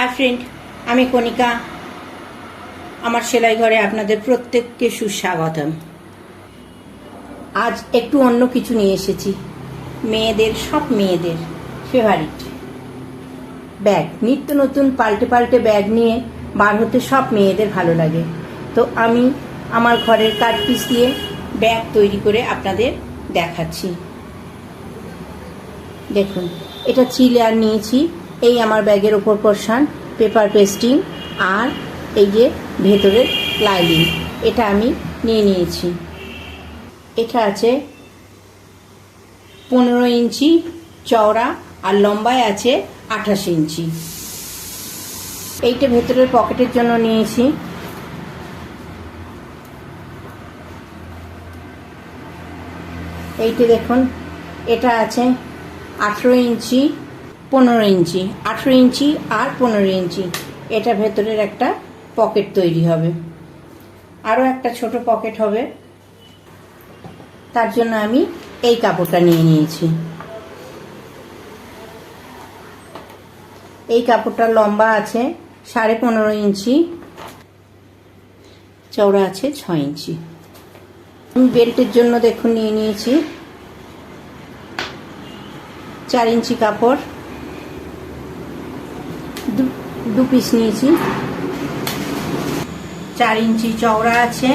Hi friend, আমি কণিকা। আমার সেলাই ঘরে আপনাদের প্রত্যেককে সুস্বাগতম। আজ একটু অন্য কিছু নিয়ে এসেছি। সব মেয়েদের ফেভারিট ব্যাগ। নিত্য নতুন পাল্টে পাল্টে ব্যাগ নিয়ে বার হতে সব মেয়েদের ভালো লাগে। তো আমি আমার ঘরের কাট পিস দিয়ে ব্যাগ তৈরি করে আপনাদের দেখাচ্ছি। দেখুন, এটা 3 লেয়ার নিয়েছি। এই আমার ব্যাগের ওপর পোরশন পেপার পেস্টিং, আর এই যে ভেতরের লাইনিং, এটা আমি নিয়ে নিয়েছি। এটা আছে 15 ইঞ্চি চওড়া আর লম্বায় আছে 28 ইঞ্চি। এইটা ভেতরের পকেটের জন্য নিয়েছি। এইটা দেখুন, এটা আছে 18 ইঞ্চি 15 ইঞ্চি, 18 ইঞ্চি আর 15 ইঞ্চি। এটা ভেতরের একটা পকেট তৈরি হবে। আরও একটা ছোট পকেট হবে, তার জন্য আমি এই কাপড়টা নিয়ে নিয়েছি। এই কাপড়টা লম্বা আছে 15.5 ইঞ্চি, চওড়া আছে 6 ইঞ্চি। আমি বেল্টের জন্য দেখুন নিয়ে নিয়েছি 4 ইঞ্চি কাপড়, 2 পিস নিয়েছি। 4 ইঞ্চি চওড়া আছে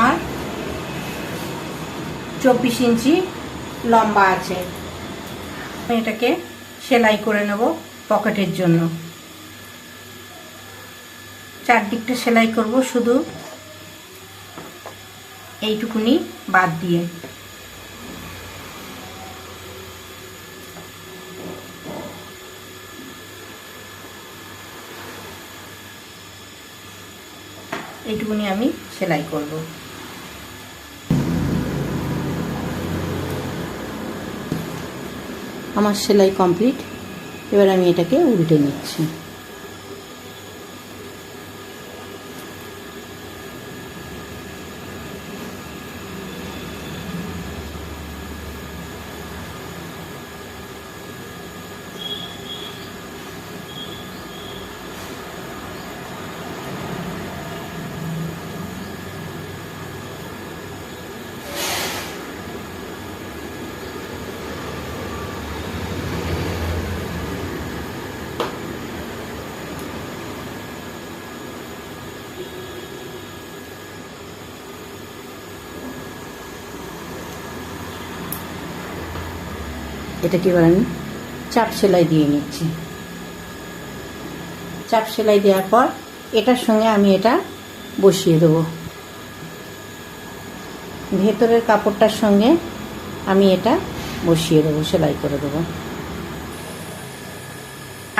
আর 24 ইঞ্চি লম্বা আছে। আমি এটাকে সেলাই করে নেব পকেটের জন্য। চারদিকটা সেলাই করব, শুধু এইটুকুনি বাদ দিয়ে। এইটুকুনি আমি সেলাই করব। আমার সেলাই কমপ্লিট। এবার আমি এটাকে উল্টে নিচ্ছি। এটাকে এবার আমি চাপ সেলাই দিয়ে নিচ্ছি। চাপ সেলাই দেওয়ার পর এটার সঙ্গে আমি এটা বসিয়ে দেব। ভেতরের কাপড়টার সঙ্গে আমি এটা বসিয়ে দেবো, সেলাই করে দেবো।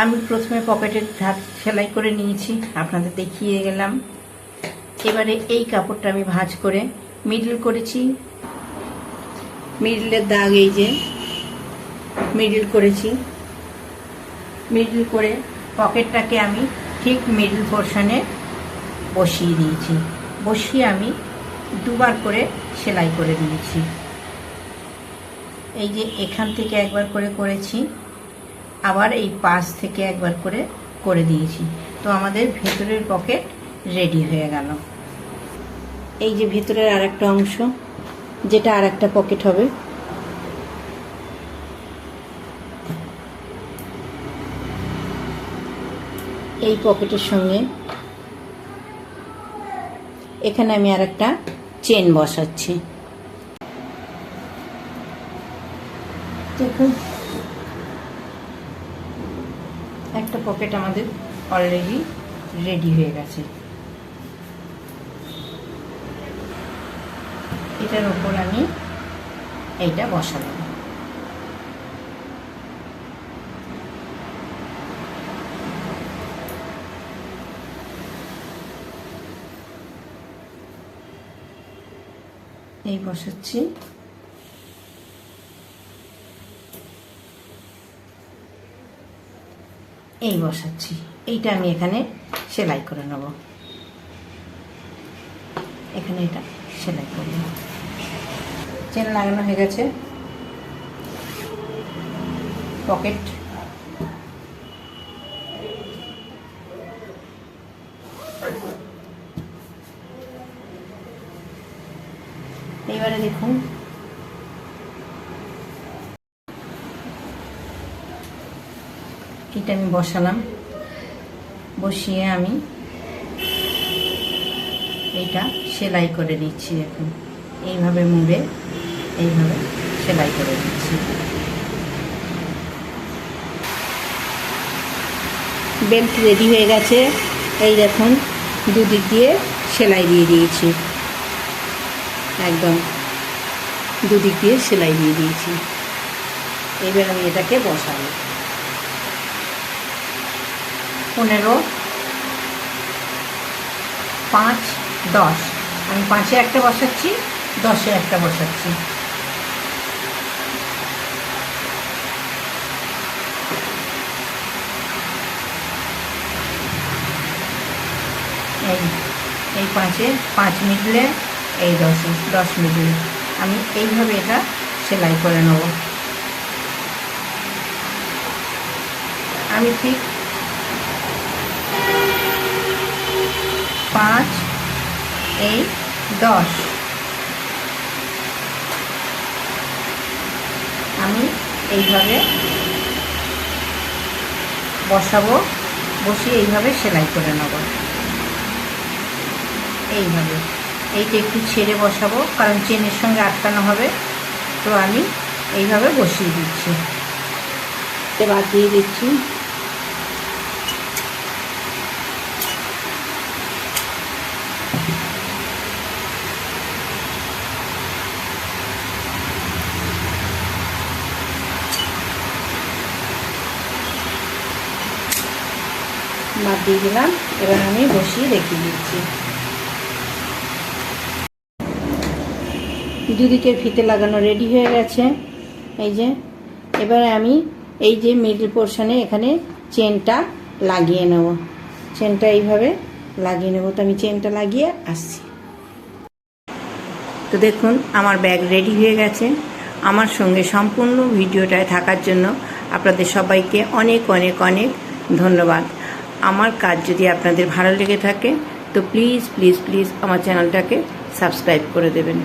আমি প্রথমে পকেটের ধার সেলাই করে নিয়েছি, আপনাদের দেখিয়ে গেলাম। এবারে এই কাপড়টা আমি ভাঁজ করে মিডল করেছি। মিডলের দাগ এই যে মিডল করেছি। মিডল করে পকেটটাকে আমি ঠিক মিডল পোর্শনে বসিয়ে দিয়েছি। বসিয়ে আমি 2 বার করে সেলাই করে দিয়েছি। এই যে এখান থেকে একবার করে করেছি, আবার এই পাশ থেকে একবার করে দিয়েছি। তো আমাদের ভেতরের পকেট রেডি হয়ে গেল। এই যে ভেতরের আরেকটা অংশ, যেটা আরেকটা পকেট হবে। এই পকেটের সঙ্গে এখানে আমি আরেকটা চেন বসাচ্ছি। দেখুন, একটা পকেট আমাদের অলরেডি রেডি হয়ে গেছে। এটার উপর আমি এইটা বসালাম। এই বসাচ্ছি। এই বসাচ্ছি। এইটা আমি এখানে সেলাই করে নেব। এখানে এটা সেলাই করব। চেন লাগানো হয়ে গেছে। পকেট এবারে দেখুন এটা আমি বসালাম, বসিয়ে আমি এটা সেলাই করে নিচ্ছি। এখন এইভাবে মুড়ে এইভাবে সেলাই করে নিচ্ছি। বেল্ট রেডি হয়ে গেছে। এই দেখুন দুদিক দিয়ে সেলাই দিয়ে দিয়েছি, একদম দুদিক দিয়ে সেলাই দিয়ে দিয়েছি। এবার আমি এটাকে বসাবো। 15, 5, 10 আমি 5-এ একটা বসাচ্ছি, 10-এ একটা বসাচ্ছি। এই 5-এ 5 মিডলে, এই 10-এ 10 মিডলে আমি এইভাবে এটা সেলাই করে নেব। আমি ঠিক 5, এই 10 আমি এইভাবে বসাবো, বসিয়ে এইভাবে সেলাই করে নেব। এইভাবে এইটা একটু ছেড়ে বসাবো, কারণ চেনের সঙ্গে আটকানো হবে। তো আমি এইভাবে বসিয়ে দিচ্ছি, বাদ দিয়ে দিচ্ছি। বাদ দিয়ে দিলাম। এবার আমি বসিয়ে রেখে দিচ্ছি। দুদিকের ফিতে লাগানো রেডি হয়ে গেছে। এই যে এবারে আমি এই যে মিডল পোর্শনে এখানে চেনটা লাগিয়ে নেব। চেনটা এইভাবে লাগিয়ে নেব। তো আমি চেনটা লাগিয়ে আসছি। তো দেখুন আমার ব্যাগ রেডি হয়ে গেছে। আমার সঙ্গে সম্পূর্ণ ভিডিওটায় থাকার জন্য আপনাদের সবাইকে অনেক অনেক অনেক ধন্যবাদ। আমার কাজ যদি আপনাদের ভালো লেগে থাকে তো প্লিজ প্লিজ প্লিজ আমার চ্যানেলটাকে সাবস্ক্রাইব করে দেবেন।